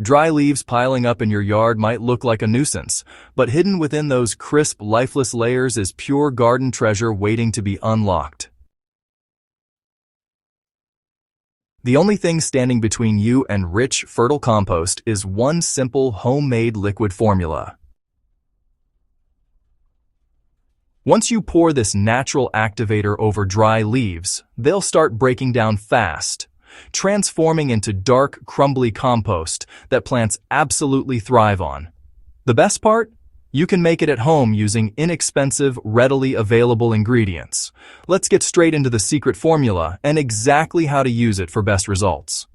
Dry leaves piling up in your yard might look like a nuisance, but hidden within those crisp, lifeless layers is pure garden treasure waiting to be unlocked. The only thing standing between you and rich, fertile compost is one simple, homemade liquid formula. Once you pour this natural activator over dry leaves, they'll start breaking down fast, transforming into dark, crumbly compost that plants absolutely thrive on. The best part? You can make it at home using inexpensive, readily available ingredients. Let's get straight into the secret formula and exactly how to use it for best results.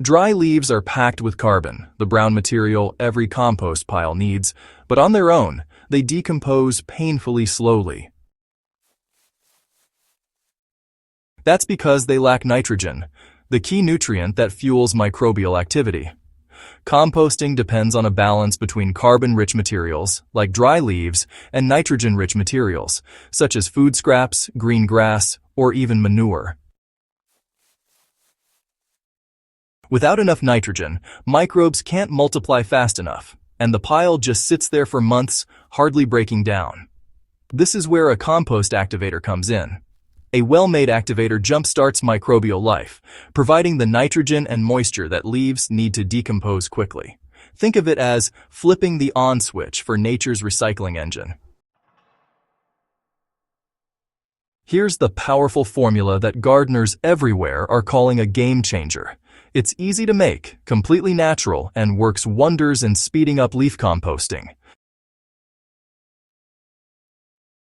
Dry leaves are packed with carbon, the brown material every compost pile needs, but on their own, they decompose painfully slowly. That's because they lack nitrogen, the key nutrient that fuels microbial activity. Composting depends on a balance between carbon-rich materials, like dry leaves, and nitrogen-rich materials, such as food scraps, green grass, or even manure. Without enough nitrogen, microbes can't multiply fast enough, and the pile just sits there for months, hardly breaking down. This is where a compost activator comes in. A well-made activator jump-starts microbial life, providing the nitrogen and moisture that leaves need to decompose quickly. Think of it as flipping the on switch for nature's recycling engine. Here's the powerful formula that gardeners everywhere are calling a game changer. It's easy to make, completely natural, and works wonders in speeding up leaf composting.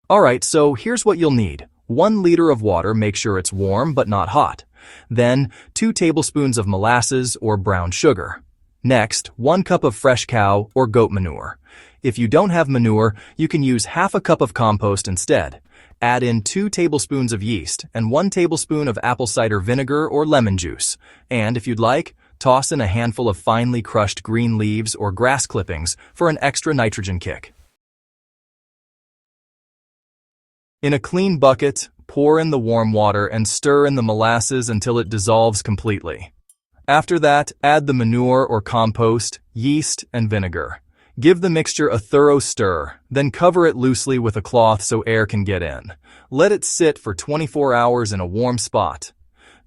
Alright, so here's what you'll need. 1 liter of water, make sure it's warm but not hot. Then, 2 tablespoons of molasses or brown sugar. Next, 1 cup of fresh cow or goat manure. If you don't have manure, you can use half a cup of compost instead. Add in 2 tablespoons of yeast and 1 tablespoon of apple cider vinegar or lemon juice. And if you'd like, toss in a handful of finely crushed green leaves or grass clippings for an extra nitrogen kick. In a clean bucket, pour in the warm water and stir in the molasses until it dissolves completely. After that, add the manure or compost, yeast, and vinegar. Give the mixture a thorough stir, then cover it loosely with a cloth so air can get in. Let it sit for 24 hours in a warm spot.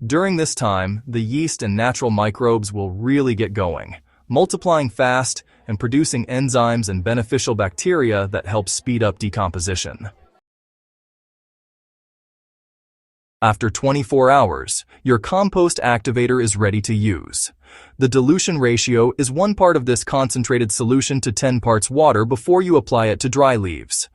During this time, the yeast and natural microbes will really get going, multiplying fast and producing enzymes and beneficial bacteria that help speed up decomposition. After 24 hours, your compost activator is ready to use. The dilution ratio is 1 part of this concentrated solution to 10 parts water before you apply it to dry leaves.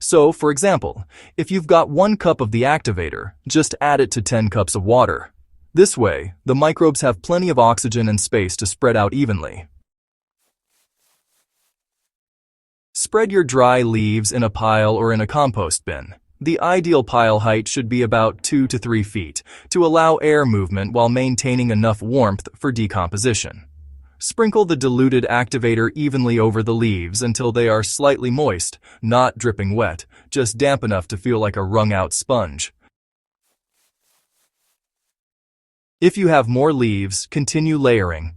So, for example, if you've got 1 cup of the activator, just add it to 10 cups of water. This way, the microbes have plenty of oxygen and space to spread out evenly. Spread your dry leaves in a pile or in a compost bin. The ideal pile height should be about 2 to 3 feet to allow air movement while maintaining enough warmth for decomposition. Sprinkle the diluted activator evenly over the leaves until they are slightly moist, not dripping wet, just damp enough to feel like a wrung-out sponge. If you have more leaves, continue layering.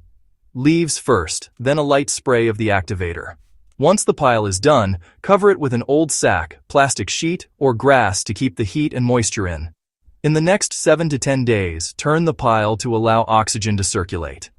Leaves first, then a light spray of the activator. Once the pile is done, cover it with an old sack, plastic sheet, or grass to keep the heat and moisture in. In the next 7 to 10 days, turn the pile to allow oxygen to circulate.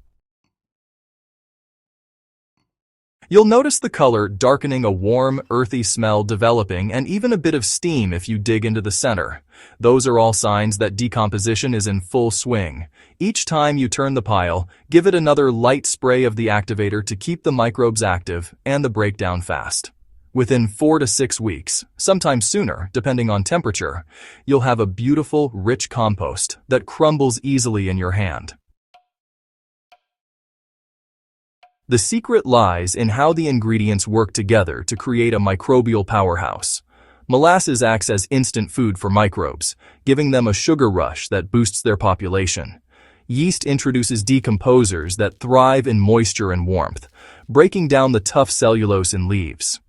You'll notice the color darkening, a warm, earthy smell developing, and even a bit of steam if you dig into the center. Those are all signs that decomposition is in full swing. Each time you turn the pile, give it another light spray of the activator to keep the microbes active and the breakdown fast. Within 4 to 6 weeks, sometimes sooner, depending on temperature, you'll have a beautiful, rich compost that crumbles easily in your hand. The secret lies in how the ingredients work together to create a microbial powerhouse. Molasses acts as instant food for microbes, giving them a sugar rush that boosts their population. Yeast introduces decomposers that thrive in moisture and warmth, breaking down the tough cellulose in leaves.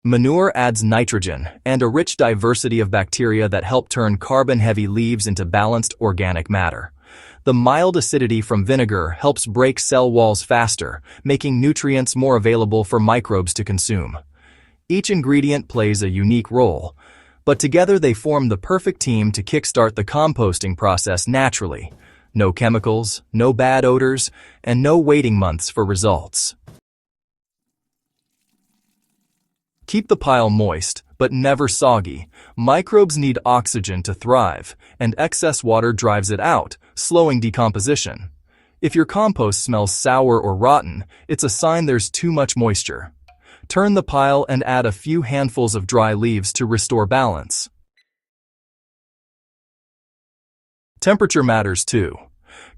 Manure adds nitrogen and a rich diversity of bacteria that help turn carbon-heavy leaves into balanced organic matter. The mild acidity from vinegar helps break cell walls faster, making nutrients more available for microbes to consume. Each ingredient plays a unique role, but together they form the perfect team to kickstart the composting process naturally. No chemicals, no bad odors, and no waiting months for results. Keep the pile moist, but never soggy. Microbes need oxygen to thrive, and excess water drives it out, slowing decomposition. If your compost smells sour or rotten, it's a sign there's too much moisture. Turn the pile and add a few handfuls of dry leaves to restore balance. Temperature matters too.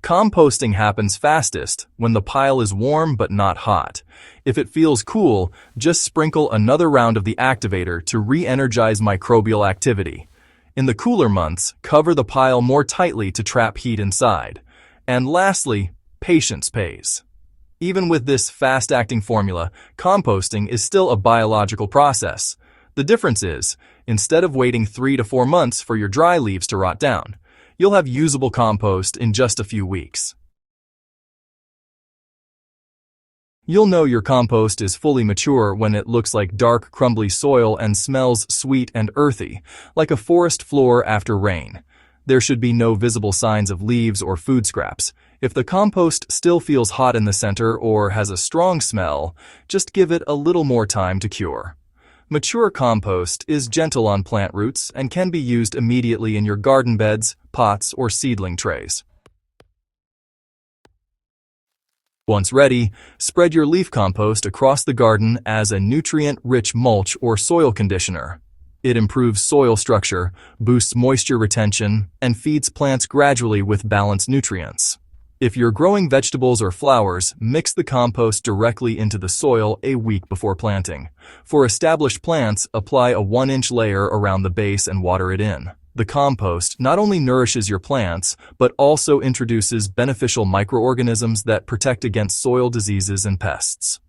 Composting happens fastest when the pile is warm but not hot. If it feels cool, just sprinkle another round of the activator to re-energize microbial activity. In the cooler months, cover the pile more tightly to trap heat inside. And lastly, patience pays. Even with this fast-acting formula, composting is still a biological process. The difference is, instead of waiting 3 to 4 months for your dry leaves to rot down, you'll have usable compost in just a few weeks. You'll know your compost is fully mature when it looks like dark, crumbly soil and smells sweet and earthy, like a forest floor after rain. There should be no visible signs of leaves or food scraps. If the compost still feels hot in the center or has a strong smell, just give it a little more time to cure. Mature compost is gentle on plant roots and can be used immediately in your garden beds, pots, or seedling trays. Once ready, spread your leaf compost across the garden as a nutrient-rich mulch or soil conditioner. It improves soil structure, boosts moisture retention, and feeds plants gradually with balanced nutrients. If you're growing vegetables or flowers, mix the compost directly into the soil a week before planting. For established plants, apply a 1-inch layer around the base and water it in. The compost not only nourishes your plants, but also introduces beneficial microorganisms that protect against soil diseases and pests.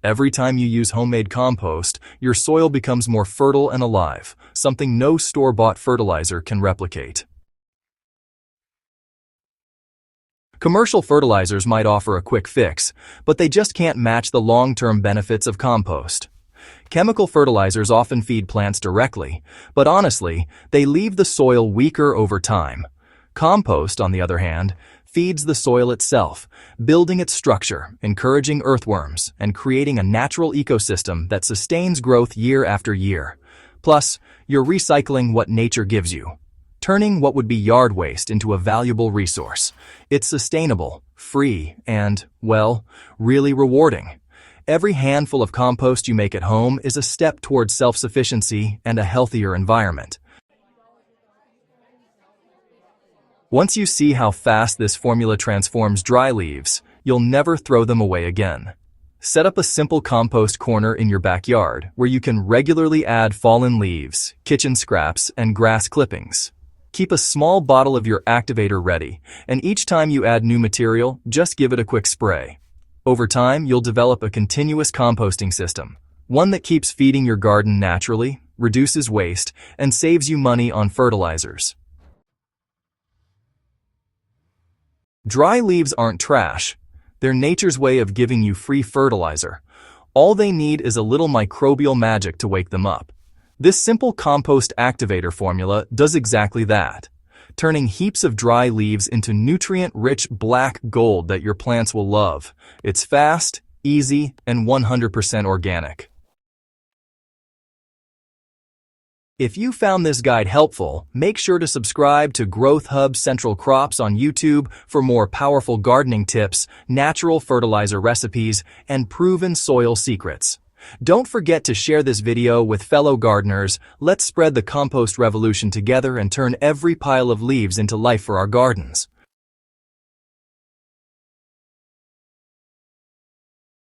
Every time you use homemade compost, your soil becomes more fertile and alive, something no store-bought fertilizer can replicate. Commercial fertilizers might offer a quick fix, but they just can't match the long-term benefits of compost. Chemical fertilizers often feed plants directly, but honestly, they leave the soil weaker over time. Compost, on the other hand, feeds the soil itself, building its structure, encouraging earthworms, and creating a natural ecosystem that sustains growth year after year. Plus, you're recycling what nature gives you, turning what would be yard waste into a valuable resource. It's sustainable, free, and, well, really rewarding. Every handful of compost you make at home is a step towards self-sufficiency and a healthier environment. Once you see how fast this formula transforms dry leaves, you'll never throw them away again. Set up a simple compost corner in your backyard where you can regularly add fallen leaves, kitchen scraps, and grass clippings. Keep a small bottle of your activator ready, and each time you add new material, just give it a quick spray. Over time, you'll develop a continuous composting system, one that keeps feeding your garden naturally, reduces waste, and saves you money on fertilizers. Dry leaves aren't trash. They're nature's way of giving you free fertilizer. All they need is a little microbial magic to wake them up. This simple compost activator formula does exactly that, turning heaps of dry leaves into nutrient-rich black gold that your plants will love. It's fast, easy, and 100% organic. If you found this guide helpful, make sure to subscribe to Growth Hub Central Crops on YouTube for more powerful gardening tips, natural fertilizer recipes, and proven soil secrets. Don't forget to share this video with fellow gardeners. Let's spread the compost revolution together and turn every pile of leaves into life for our gardens.